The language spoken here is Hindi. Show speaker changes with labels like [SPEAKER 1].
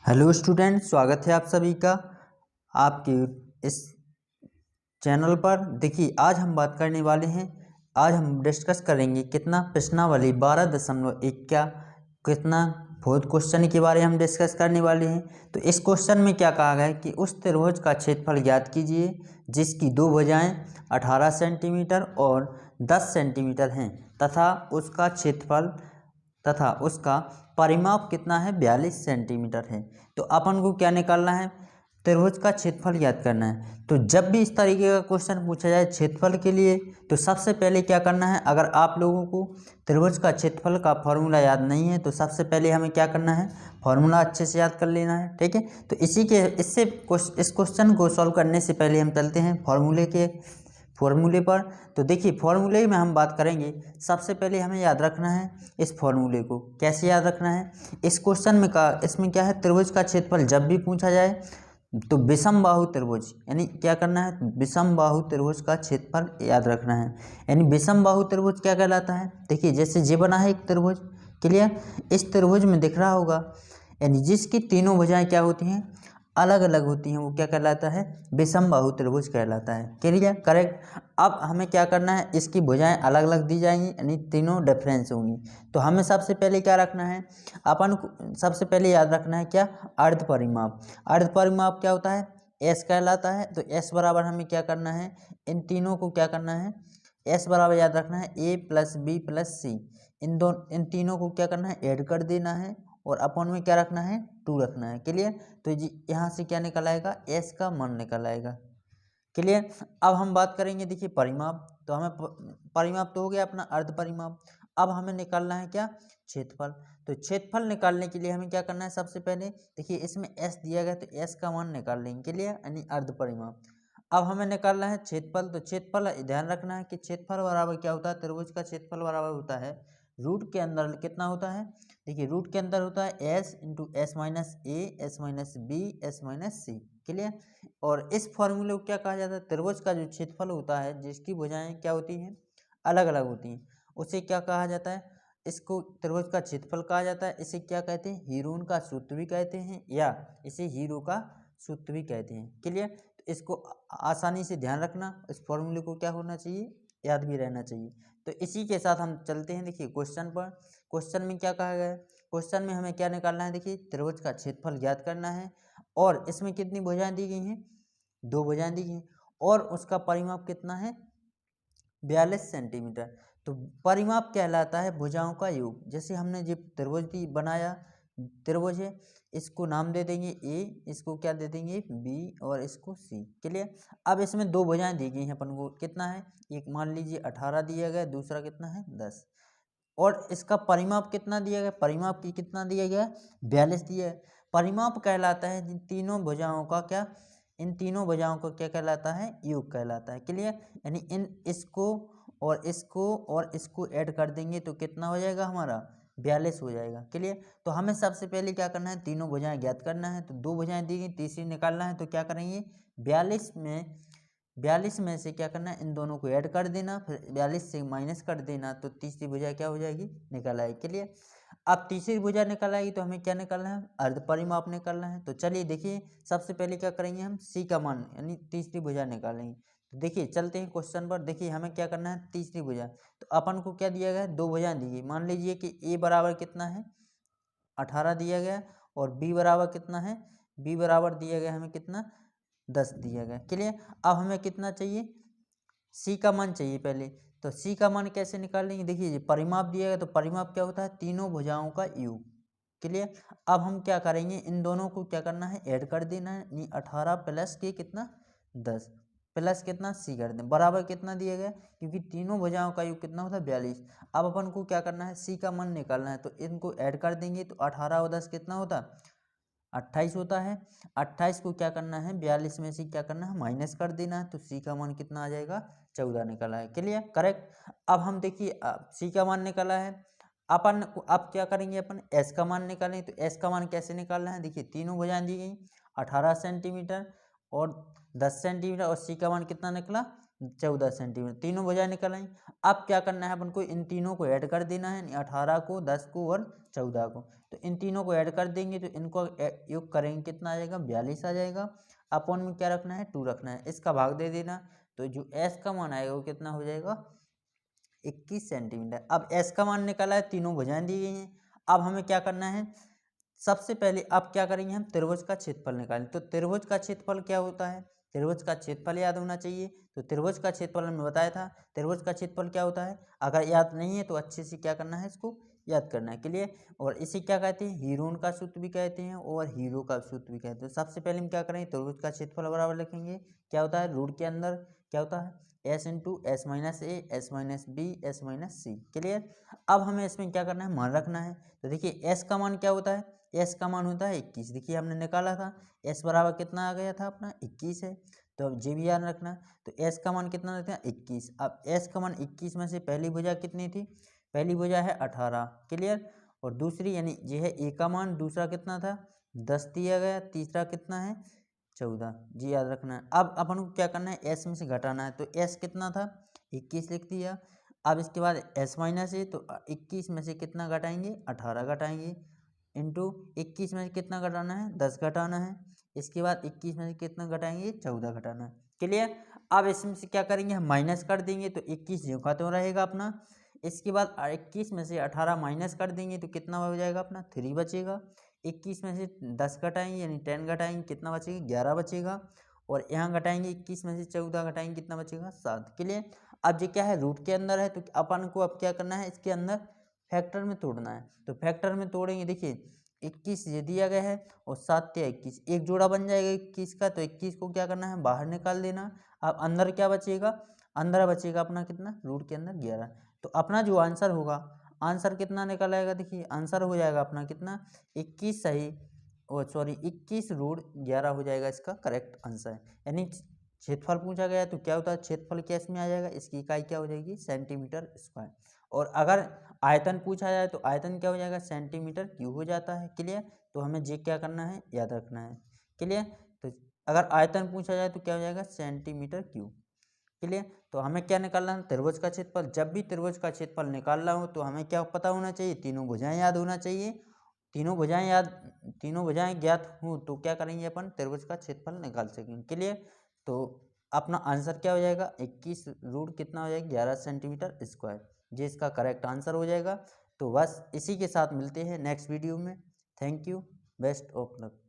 [SPEAKER 1] हेलो स्टूडेंट, स्वागत है आप सभी का आपके इस चैनल पर। देखिए, आज हम बात करने वाले हैं। आज हम डिस्कस करेंगे कितना प्रश्नावली 12.1 क्या कितना फोर्थ क्वेश्चन के बारे में हम डिस्कस करने वाले हैं। तो इस क्वेश्चन में क्या कहा गया है कि उस त्रिभुज का क्षेत्रफल ज्ञात कीजिए जिसकी दो भुजाएं 18 सेंटीमीटर और 10 सेंटीमीटर हैं तथा उसका परिमाप कितना है 42 सेंटीमीटर है। तो अपन को क्या निकालना है, त्रिभुज का क्षेत्रफल ज्ञात करना है। तो जब भी इस तरीके का क्वेश्चन पूछा जाए क्षेत्रफल के लिए, तो सबसे पहले क्या करना है, अगर आप लोगों को त्रिभुज का क्षेत्रफल का फॉर्मूला याद नहीं है तो सबसे पहले हमें क्या करना है, फॉर्मूला अच्छे से याद कर लेना है। ठीक है, तो इस क्वेश्चन को सॉल्व करने से पहले हम चलते हैं फॉर्मूले पर। तो देखिए, फॉर्मूले में हम बात करेंगे। सबसे पहले हमें याद रखना है इस फॉर्मूले को। कैसे याद रखना है, इस क्वेश्चन में इसमें क्या है, त्रिभुज का क्षेत्रफल जब भी पूछा जाए तो विषम बाहु त्रिभुज, यानी क्या करना है, विषम बाहु त्रिभुज का क्षेत्रफल याद रखना है। यानी विषम बाहु त्रिभुज क्या कहलाता है, देखिए जैसे ये बना है एक त्रिभुज। क्लियर, इस त्रिभुज में दिख रहा होगा, यानी जिसकी तीनों भुजाएं क्या होती हैं, अलग अलग होती हैं, वो क्या कहलाता है, विषम बाहु त्रिभुज कहलाता है। Clear, correct. अब हमें क्या करना है, इसकी भुजाएं अलग अलग दी जाएंगी, यानी तीनों डिफरेंस होंगी। तो हमें सबसे पहले क्या रखना है, अपन को सबसे पहले याद रखना है क्या, अर्ध परिमाप। अर्ध परिमाप क्या होता है, एस कहलाता है। तो एस बराबर हमें क्या करना है, इन तीनों को क्या करना है, एस बराबर याद रखना है ए प्लस बी प्लस सी। इन तीनों को क्या करना है, ऐड कर देना है और अपन में क्या रखना है, 2 रखना है। क्लियर, तो यहाँ से क्या निकल आएगा, एस का मान निकल आएगा। क्लियर, अब हम बात करेंगे, देखिए परिमाप। तो हमें परिमाप तो हो गया अपना अर्ध परिमाप। अब हमें निकालना है क्या, क्षेत्रफल। तो क्षेत्रफल निकालने के लिए हमें क्या करना है, सबसे पहले देखिए इसमें एस दिया गया तो एस का मान निकाल लेंगे। क्लियर, यानी अर्ध परिमाप। अब हमें निकालना है क्षेत्रफल। तो क्षेत्रफल ध्यान रखना है कि क्षेत्रफल बराबर क्या होता है, त्रिभुज का क्षेत्रफल बराबर होता है रूट के अंदर कितना होता है, देखिए रूट के अंदर होता है S into S minus A S minus B S minus C. Clear, और इस फॉर्मूले को क्या कहा जाता है, त्रिभुज का जो क्षेत्रफल होता है जिसकी भुजाएं क्या होती हैं, अलग अलग होती हैं, उसे क्या कहा जाता है, इसको त्रिभुज का क्षेत्रफल कहा जाता है। इसे क्या कहते हैं, हीरोन का सूत्र भी कहते हैं या इसे हीरो का सूत्र भी कहते हैं। क्लियर, तो इसको आसानी से ध्यान रखना, इस फॉर्मूले को क्या होना चाहिए, याद भी रहना चाहिए। तो इसी के साथ हम चलते हैं देखिए क्वेश्चन पर। क्वेश्चन में क्या कहा गया है, क्वेश्चन में हमें क्या निकालना है, देखिए त्रिभुज का क्षेत्रफल ज्ञात करना है और इसमें कितनी भुजाएं दी गई हैं, 2 भुजाएं दी गई हैं और उसका परिमाप कितना है, 42 सेंटीमीटर। तो परिमाप कहलाता है भुजाओं का योग। जैसे हमने जो त्रिभुज बनाया, त्रिभुज है, इसको नाम दे देंगे ए, इसको क्या दे देंगे बी और इसको सी। क्लियर, अब इसमें 2 भुजाएं दी गई हैं अपन को, कितना है, एक मान लीजिए 18 दिया गया, दूसरा कितना है 10, और इसका परिमाप कितना दिया गया, परिमाप की कितना दिया गया 42 दिया है। परिमाप कहलाता है जिन तीनों भुजाओं का क्या, इन तीनों भुजाओं का क्या कहलाता है, योग कहलाता है। क्लियर, यानी इन इसको ऐड कर देंगे तो कितना हो जाएगा हमारा 42 हो जाएगा। क्लियर, तो हमें सबसे पहले क्या करना है, तीनों भुजाएं ज्ञात करना है। तो 2 भुजाएं दी गई, तीसरी निकालना है। तो क्या करेंगे, 42 में से क्या करना है, इन दोनों को ऐड कर देना, फिर 42 से माइनस कर देना, तो तीसरी भुजा क्या हो जाएगी, निकल आएगी। क्लियर, अब तीसरी भुजा निकल आएगी तो हमें क्या निकालना है, अर्ध परिमाप निकालना है। तो चलिए देखिए, सबसे पहले क्या करेंगे, हम सी का मान यानी तीसरी भुजा निकालेंगे। तो देखिए चलते हैं क्वेश्चन पर। देखिए हमें क्या करना है, तीसरी भुजा। तो अपन को क्या दिया गया है, 2 भुजा दी गई। मान लीजिए कि ए बराबर कितना है 18 दिया गया और बी बराबर कितना है, बी बराबर दिया गया हमें कितना 10 दिया गया। क्लियर, अब हमें कितना चाहिए, सी का मान चाहिए पहले। तो सी का मान कैसे निकालेंगे, देखिए ये परिमाप दिया गया, तो परिमाप क्या होता है, तीनों भुजाओं का योग। क्लियर, अब हम क्या करेंगे, इन दोनों को क्या करना है, ऐड कर देना है, यानी 18 प्लस के कितना 10 प्लस कितना सी कर दें, बराबर कितना दिया गया, क्योंकि तीनों भुजाओं का योग कितना होता है 42। अब अपन को क्या करना है, सी का मान निकालना है। तो इनको ऐड कर देंगे तो 18 और 10 कितना होता, 28 होता है। 28 को क्या करना है, 42 में से क्या करना है, माइनस कर देना है। तो सी का मान कितना आ जाएगा, 14 निकला है। Clear, correct. अब हम देखिए सी का मान निकला है, अपन अब क्या करेंगे, अपन एस का मान निकालें। तो एस का मान कैसे निकालना है, देखिए तीनों भुजाएं दी गई, 18 सेंटीमीटर और 10 सेंटीमीटर, और सी का मान कितना निकला 14 सेंटीमीटर, तीनों भुजाएं निकल आई। अब क्या करना है अपन को, इन तीनों को ऐड कर देना है, 18 को, 10 को और 14 को। तो इन तीनों को ऐड कर देंगे तो इनको योग करेंगे, कितना आ जाएगा, 42 आ जाएगा। अपन में क्या रखना है, 2 रखना है, इसका भाग दे देना। तो जो एस का मान आएगा वो कितना हो जाएगा, 21 सेंटीमीटर। अब एस का मान निकला है, तीनों भुजाएं दी गई हैं। अब हमें क्या करना है, सबसे पहले अब क्या करेंगे, हम त्रिभुज का क्षेत्रफल निकालें। तो त्रिभुज का क्षेत्रफल क्या होता है, त्रिभुज का क्षेत्रफल याद होना चाहिए। तो त्रिभुज का क्षेत्रफल हमने बताया था, त्रिभुज का क्षेत्रफल क्या होता है। अगर याद नहीं है तो अच्छे से क्या करना है, इसको याद करना है, क्लियर। और इसे क्या कहते हैं, हीरोन का सूत्र भी कहते हैं और हीरो का सूत्र भी कहते हैं। सबसे पहले हम क्या करेंगे, त्रिभुज का क्षेत्रफल बराबर लिखेंगे, क्या होता है, रूट के अंदर क्या होता है, एस इंटू एस माइनस ए, S minus B, S minus सी, क्लियर। अब हमें इसमें क्या करना है, मान रखना है। तो देखिए एस का मान क्या होता है, एस का मान होता है 21। देखिए हमने निकाला था, एस बराबर कितना आ गया था अपना, 21 है। तो अब जी भी याद रखना। तो एस का मान कितना रहता है, 21। अब एस का मान 21 में से पहली भुजा कितनी थी, पहली भुजा है 18, क्लियर। और दूसरी यानी ये है ए का मान, दूसरा कितना था, 10 दिया गया, तीसरा कितना है, 14, जी याद रखना है। अब अपन को क्या करना है, एस में से घटाना है। तो एस कितना था, 21 लिख दिया। अब इसके बाद एस माइनस है, तो 21 में से कितना घटाएंगे, 18 घटाएंगे, इंटू 21 में से कितना घटाना है, 10 घटाना है। इसके बाद 21 में से कितना घटाएंगे, 14 घटाना है, क्लियर। अब इसमें से क्या करेंगे, हम माइनस कर देंगे, तो 21 जो खत्म रहेगा अपना। इसके बाद 21 में से 18 माइनस कर देंगे तो कितना हो जाएगा अपना, 3 बचेगा। 21 में से 10 घटाएंगे यानी 10 घटाएंगे, कितना बचेगा, 11 बचेगा। और यहाँ घटाएंगे 21 में से 14 घटाएंगे, कितना बचेगा, 7, क्लियर। अब ये क्या है, रूट के अंदर है, तो अपन को अब क्या करना है, इसके अंदर फैक्टर में तोड़ना है। तो फैक्टर में तोड़ेंगे, देखिए 21 ये दिया गया है और 7 या 21, एक जोड़ा बन जाएगा 21 का। तो 21 को क्या करना है, बाहर निकाल देना। अब अंदर क्या बचेगा, अंदर बचेगा अपना कितना, रूट के अंदर 11। तो अपना जो आंसर होगा, आंसर कितना निकल आएगा, देखिए आंसर हो जाएगा अपना कितना, 21 सही, ओ सॉरी 21 रूट 11 हो जाएगा इसका करेक्ट आंसर। यानी क्षेत्रफल पूछा गया तो क्या होता है, क्षेत्रफल क्या इसमें आ जाएगा, इसकी इकाई क्या हो जाएगी, सेंटीमीटर स्क्वायर। और अगर आयतन पूछा जाए तो आयतन क्या हो जाएगा, सेंटीमीटर क्यूब हो जाता है, क्लियर। तो हमें जे क्या करना है, याद रखना है, क्लियर। तो अगर आयतन पूछा जाए तो क्या हो जाएगा, सेंटीमीटर क्यूब, क्लियर। तो हमें क्या निकालना है, त्रिभुज का क्षेत्रफल। जब भी त्रिभुज का क्षेत्रफल निकालना हो तो हमें क्या पता होना चाहिए, तीनों भुजाएं याद होना चाहिए। तीनों भुजाएं ज्ञात हो तो क्या करेंगे अपन, त्रिभुज का क्षेत्रफल निकाल सकेंगे, क्लियर। तो अपना आंसर क्या हो जाएगा, 21 रूट कितना हो जाएगा, 11 सेंटीमीटर स्क्वायर, ये इसका करेक्ट आंसर हो जाएगा। तो बस इसी के साथ मिलते हैं नेक्स्ट वीडियो में। Thank you, best of luck.